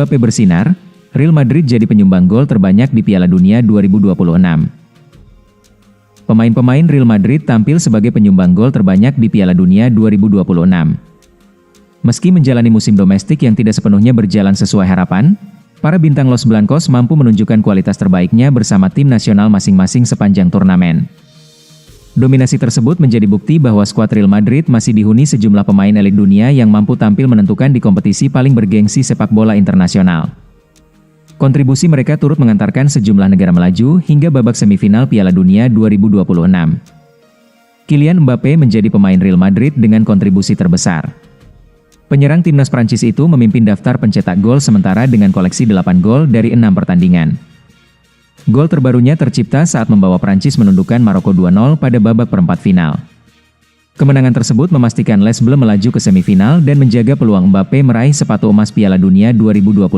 Mbappe bersinar, Real Madrid jadi penyumbang gol terbanyak di Piala Dunia 2026. Pemain-pemain Real Madrid tampil sebagai penyumbang gol terbanyak di Piala Dunia 2026. Meski menjalani musim domestik yang tidak sepenuhnya berjalan sesuai harapan, para bintang Los Blancos mampu menunjukkan kualitas terbaiknya bersama tim nasional masing-masing sepanjang turnamen. Dominasi tersebut menjadi bukti bahwa skuad Real Madrid masih dihuni sejumlah pemain elit dunia yang mampu tampil menentukan di kompetisi paling bergengsi sepak bola internasional. Kontribusi mereka turut mengantarkan sejumlah negara melaju hingga babak semifinal Piala Dunia 2026. Kylian Mbappe menjadi pemain Real Madrid dengan kontribusi terbesar. Penyerang timnas Prancis itu memimpin daftar pencetak gol sementara dengan koleksi 8 gol dari 6 pertandingan. Gol terbarunya tercipta saat membawa Prancis menundukkan Maroko 2-0 pada babak perempat final. Kemenangan tersebut memastikan Les Bleus melaju ke semifinal dan menjaga peluang Mbappe meraih sepatu emas Piala Dunia 2026.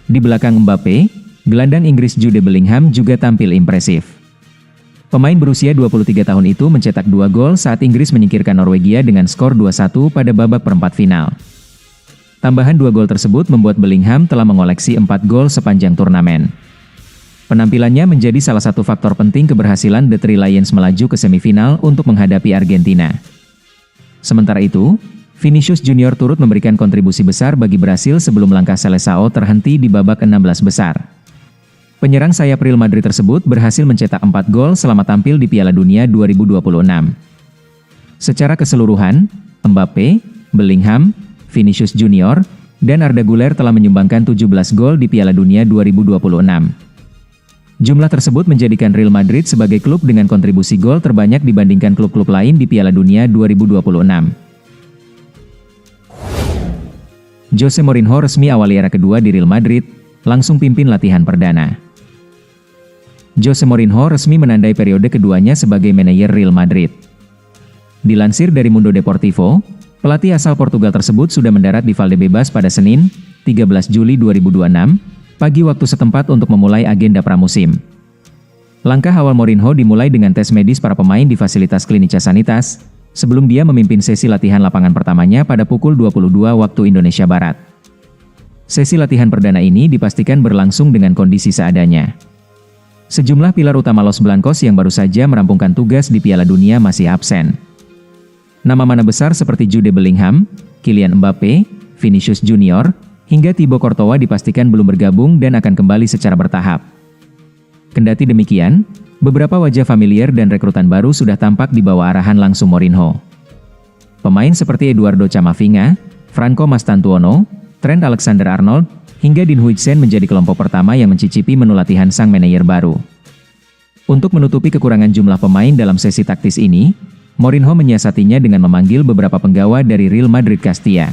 Di belakang Mbappe, gelandang Inggris Jude Bellingham juga tampil impresif. Pemain berusia 23 tahun itu mencetak 2 gol saat Inggris menyingkirkan Norwegia dengan skor 2-1 pada babak perempat final. Tambahan 2 gol tersebut membuat Bellingham telah mengoleksi 4 gol sepanjang turnamen. Penampilannya menjadi salah satu faktor penting keberhasilan The Three Lions melaju ke semifinal untuk menghadapi Argentina. Sementara itu, Vinicius Junior turut memberikan kontribusi besar bagi Brasil sebelum langkah Seleção terhenti di babak 16 besar. Penyerang sayap Real Madrid tersebut berhasil mencetak 4 gol selama tampil di Piala Dunia 2026. Secara keseluruhan, Mbappe, Bellingham, Vinicius Junior, dan Arda Güler telah menyumbangkan 17 gol di Piala Dunia 2026. Jumlah tersebut menjadikan Real Madrid sebagai klub dengan kontribusi gol terbanyak dibandingkan klub-klub lain di Piala Dunia 2026. Jose Mourinho resmi awali era kedua di Real Madrid, langsung pimpin latihan perdana. Jose Mourinho resmi menandai periode keduanya sebagai manajer Real Madrid. Dilansir dari Mundo Deportivo, pelatih asal Portugal tersebut sudah mendarat di Valdebebas pada Senin, 13 Juli 2026, pagi waktu setempat untuk memulai agenda pramusim. Langkah awal Mourinho dimulai dengan tes medis para pemain di fasilitas Clínica Sanitas, sebelum dia memimpin sesi latihan lapangan pertamanya pada pukul 22 waktu Indonesia Barat. Sesi latihan perdana ini dipastikan berlangsung dengan kondisi seadanya. Sejumlah pilar utama Los Blancos yang baru saja merampungkan tugas di Piala Dunia masih absen. Nama-nama besar seperti Jude Bellingham, Kylian Mbappe, Vinicius Junior, hingga Thibaut Courtois dipastikan belum bergabung dan akan kembali secara bertahap. Kendati demikian, beberapa wajah familiar dan rekrutan baru sudah tampak di bawah arahan langsung Mourinho. Pemain seperti Eduardo Camavinga, Franco Mastantuono, Trent Alexander-Arnold, hingga Dean Huijsen menjadi kelompok pertama yang mencicipi menu latihan sang manajer baru. Untuk menutupi kekurangan jumlah pemain dalam sesi taktis ini, Mourinho menyiasatinya dengan memanggil beberapa penggawa dari Real Madrid Castilla.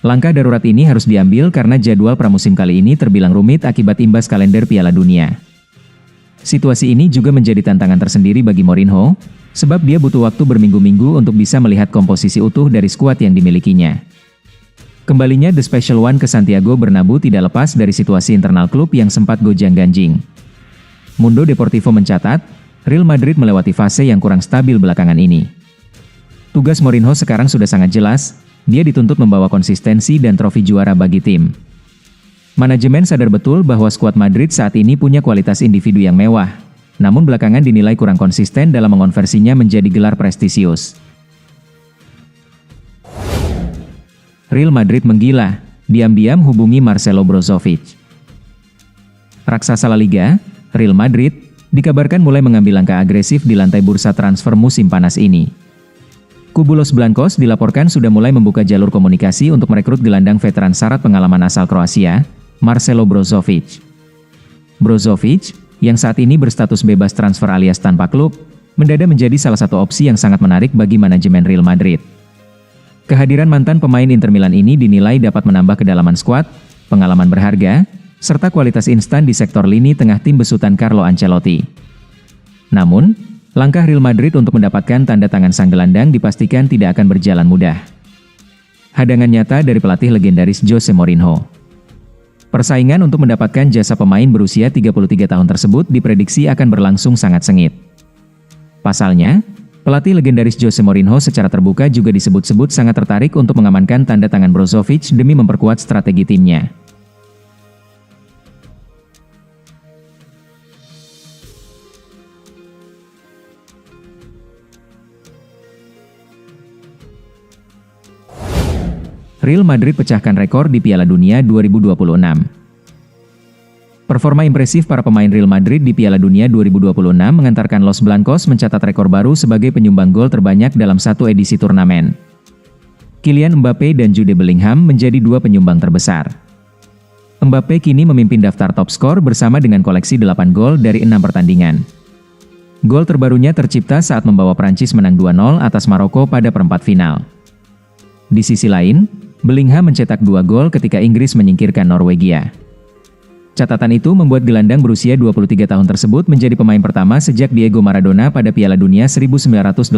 Langkah darurat ini harus diambil karena jadwal pramusim kali ini terbilang rumit akibat imbas kalender Piala Dunia. Situasi ini juga menjadi tantangan tersendiri bagi Mourinho, sebab dia butuh waktu berminggu-minggu untuk bisa melihat komposisi utuh dari skuad yang dimilikinya. Kembalinya The Special One ke Santiago Bernabeu tidak lepas dari situasi internal klub yang sempat gonjang-ganjing. Mundo Deportivo mencatat, Real Madrid melewati fase yang kurang stabil belakangan ini. Tugas Mourinho sekarang sudah sangat jelas, dia dituntut membawa konsistensi dan trofi juara bagi tim. Manajemen sadar betul bahwa skuad Madrid saat ini punya kualitas individu yang mewah, namun belakangan dinilai kurang konsisten dalam mengonversinya menjadi gelar prestisius. Real Madrid menggila, diam-diam hubungi Marcelo Brozovic. Raksasa La Liga, Real Madrid, dikabarkan mulai mengambil langkah agresif di lantai bursa transfer musim panas ini. Kubu Los Blancos dilaporkan sudah mulai membuka jalur komunikasi untuk merekrut gelandang veteran syarat pengalaman asal Kroasia, Marcelo Brozovic. Brozovic, yang saat ini berstatus bebas transfer alias tanpa klub, mendadak menjadi salah satu opsi yang sangat menarik bagi manajemen Real Madrid. Kehadiran mantan pemain Inter Milan ini dinilai dapat menambah kedalaman skuad, pengalaman berharga, serta kualitas instan di sektor lini tengah tim besutan Carlo Ancelotti. Namun, langkah Real Madrid untuk mendapatkan tanda tangan sang gelandang dipastikan tidak akan berjalan mudah. Hadangan nyata dari pelatih legendaris Jose Mourinho. Persaingan untuk mendapatkan jasa pemain berusia 33 tahun tersebut diprediksi akan berlangsung sangat sengit. Pasalnya, Pelatih legendaris Jose Mourinho secara terbuka juga disebut-sebut sangat tertarik untuk mengamankan tanda tangan Brozovic demi memperkuat strategi timnya. Real Madrid pecahkan rekor di Piala Dunia 2026. Performa impresif para pemain Real Madrid di Piala Dunia 2026 mengantarkan Los Blancos mencatat rekor baru sebagai penyumbang gol terbanyak dalam satu edisi turnamen. Kylian Mbappe dan Jude Bellingham menjadi dua penyumbang terbesar. Mbappe kini memimpin daftar top skor bersama dengan koleksi 8 gol dari 6 pertandingan. Gol terbarunya tercipta saat membawa Prancis menang 2-0 atas Maroko pada perempat final. Di sisi lain, Bellingham mencetak 2 gol ketika Inggris menyingkirkan Norwegia. Catatan itu membuat gelandang berusia 23 tahun tersebut menjadi pemain pertama sejak Diego Maradona pada Piala Dunia 1986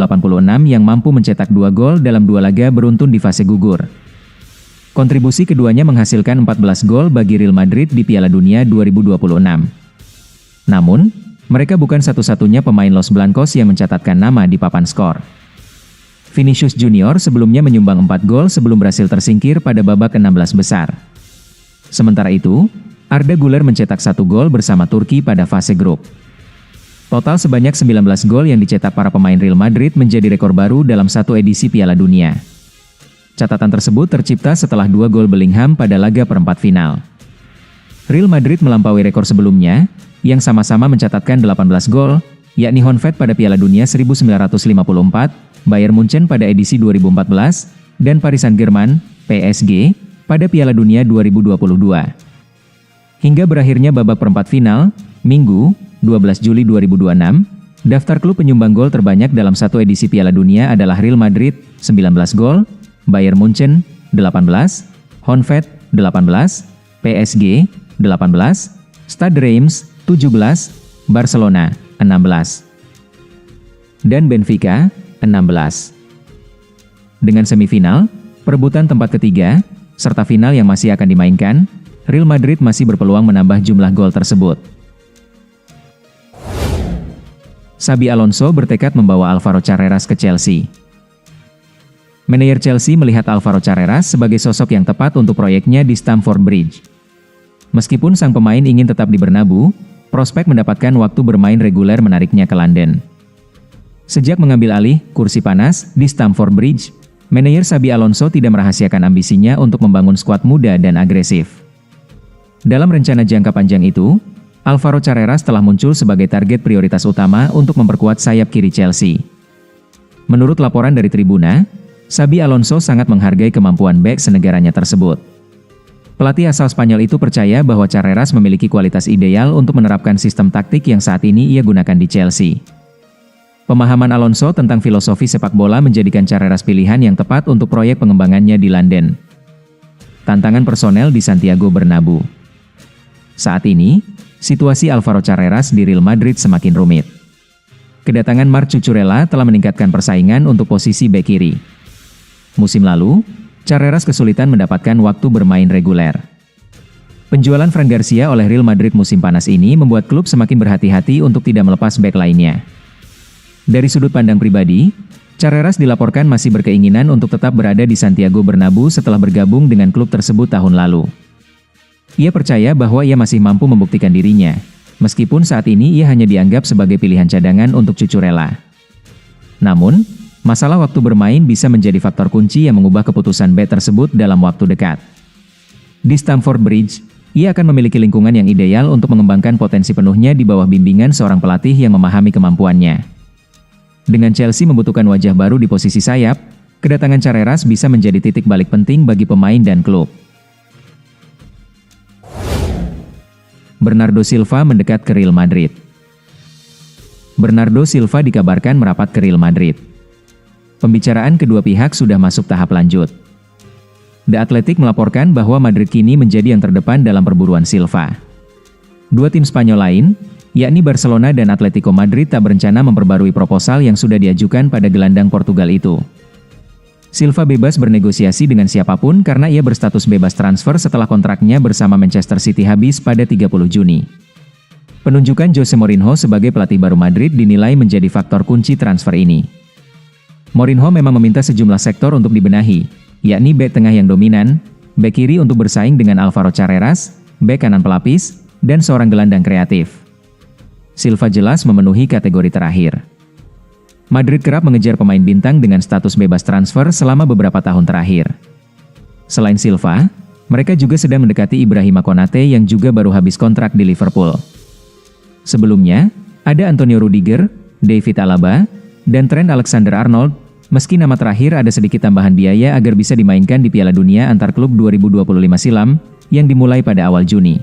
yang mampu mencetak 2 gol dalam 2 laga beruntun di fase gugur. Kontribusi keduanya menghasilkan 14 gol bagi Real Madrid di Piala Dunia 2026. Namun, mereka bukan satu-satunya pemain Los Blancos yang mencatatkan nama di papan skor. Vinicius Junior sebelumnya menyumbang 4 gol sebelum berhasil tersingkir pada babak 16 besar. Sementara itu, Arda Güler mencetak 1 gol bersama Turki pada fase grup. Total sebanyak 19 gol yang dicetak para pemain Real Madrid menjadi rekor baru dalam satu edisi Piala Dunia. Catatan tersebut tercipta setelah 2 gol Bellingham pada laga perempat final. Real Madrid melampaui rekor sebelumnya, yang sama-sama mencatatkan 18 gol, yakni Honvéd pada Piala Dunia 1954, Bayern Munchen pada edisi 2014, dan Paris Saint-Germain, PSG, pada Piala Dunia 2022. Hingga berakhirnya babak perempat final, Minggu, 12 Juli 2026, daftar klub penyumbang gol terbanyak dalam satu edisi Piala Dunia adalah Real Madrid, 19 gol, Bayern Munchen, 18, Honvéd, 18, PSG, 18, Stade Reims, 17, Barcelona, 16, dan Benfica, 16. Dengan semifinal, perebutan tempat ketiga, serta final yang masih akan dimainkan, Real Madrid masih berpeluang menambah jumlah gol tersebut. Xabi Alonso bertekad membawa Alvaro Carreras ke Chelsea. Manajer Chelsea melihat Alvaro Carreras sebagai sosok yang tepat untuk proyeknya di Stamford Bridge. Meskipun sang pemain ingin tetap di Bernabeu, prospek mendapatkan waktu bermain reguler menariknya ke London. Sejak mengambil alih kursi panas di Stamford Bridge, manajer Xabi Alonso tidak merahasiakan ambisinya untuk membangun skuad muda dan agresif. Dalam rencana jangka panjang itu, Alvaro Carreras telah muncul sebagai target prioritas utama untuk memperkuat sayap kiri Chelsea. Menurut laporan dari Tribuna, Xabi Alonso sangat menghargai kemampuan bek senegaranya tersebut. Pelatih asal Spanyol itu percaya bahwa Carreras memiliki kualitas ideal untuk menerapkan sistem taktik yang saat ini ia gunakan di Chelsea. Pemahaman Alonso tentang filosofi sepak bola menjadikan Carreras pilihan yang tepat untuk proyek pengembangannya di London. Tantangan personel di Santiago Bernabeu. Saat ini, situasi Alvaro Carreras di Real Madrid semakin rumit. Kedatangan Marc Cucurella telah meningkatkan persaingan untuk posisi bek kiri. Musim lalu, Carreras kesulitan mendapatkan waktu bermain reguler. Penjualan Fran Garcia oleh Real Madrid musim panas ini membuat klub semakin berhati-hati untuk tidak melepas bek lainnya. Dari sudut pandang pribadi, Carreras dilaporkan masih berkeinginan untuk tetap berada di Santiago Bernabeu setelah bergabung dengan klub tersebut tahun lalu. Ia percaya bahwa ia masih mampu membuktikan dirinya, meskipun saat ini ia hanya dianggap sebagai pilihan cadangan untuk Cucurella. Namun, masalah waktu bermain bisa menjadi faktor kunci yang mengubah keputusan bek tersebut dalam waktu dekat. Di Stamford Bridge, ia akan memiliki lingkungan yang ideal untuk mengembangkan potensi penuhnya di bawah bimbingan seorang pelatih yang memahami kemampuannya. Dengan Chelsea membutuhkan wajah baru di posisi sayap, kedatangan Carreras bisa menjadi titik balik penting bagi pemain dan klub. Bernardo Silva mendekat ke Real Madrid. Bernardo Silva dikabarkan merapat ke Real Madrid. Pembicaraan kedua pihak sudah masuk tahap lanjut. The Athletic melaporkan bahwa Madrid kini menjadi yang terdepan dalam perburuan Silva. Dua tim Spanyol lain, yakni Barcelona dan Atletico Madrid, tak berencana memperbarui proposal yang sudah diajukan pada gelandang Portugal itu. Silva bebas bernegosiasi dengan siapapun karena ia berstatus bebas transfer setelah kontraknya bersama Manchester City habis pada 30 Juni. Penunjukan Jose Mourinho sebagai pelatih baru Madrid dinilai menjadi faktor kunci transfer ini. Mourinho memang meminta sejumlah sektor untuk dibenahi, yakni bek tengah yang dominan, bek kiri untuk bersaing dengan Alvaro Carreras, bek kanan pelapis, dan seorang gelandang kreatif. Silva jelas memenuhi kategori terakhir. Madrid kerap mengejar pemain bintang dengan status bebas transfer selama beberapa tahun terakhir. Selain Silva, mereka juga sedang mendekati Ibrahima Konate yang juga baru habis kontrak di Liverpool. Sebelumnya, ada Antonio Rudiger, David Alaba, dan Trent Alexander-Arnold, meski nama terakhir ada sedikit tambahan biaya agar bisa dimainkan di Piala Dunia antar klub 2025 silam, yang dimulai pada awal Juni.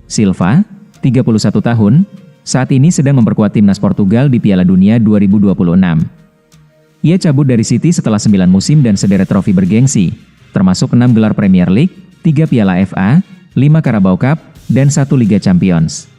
Silva, 31 tahun, saat ini sedang memperkuat timnas Portugal di Piala Dunia 2026. Ia cabut dari City setelah 9 musim dan sederet trofi bergengsi, termasuk 6 gelar Premier League, 3 Piala FA, 5 Carabao Cup, dan 1 Liga Champions.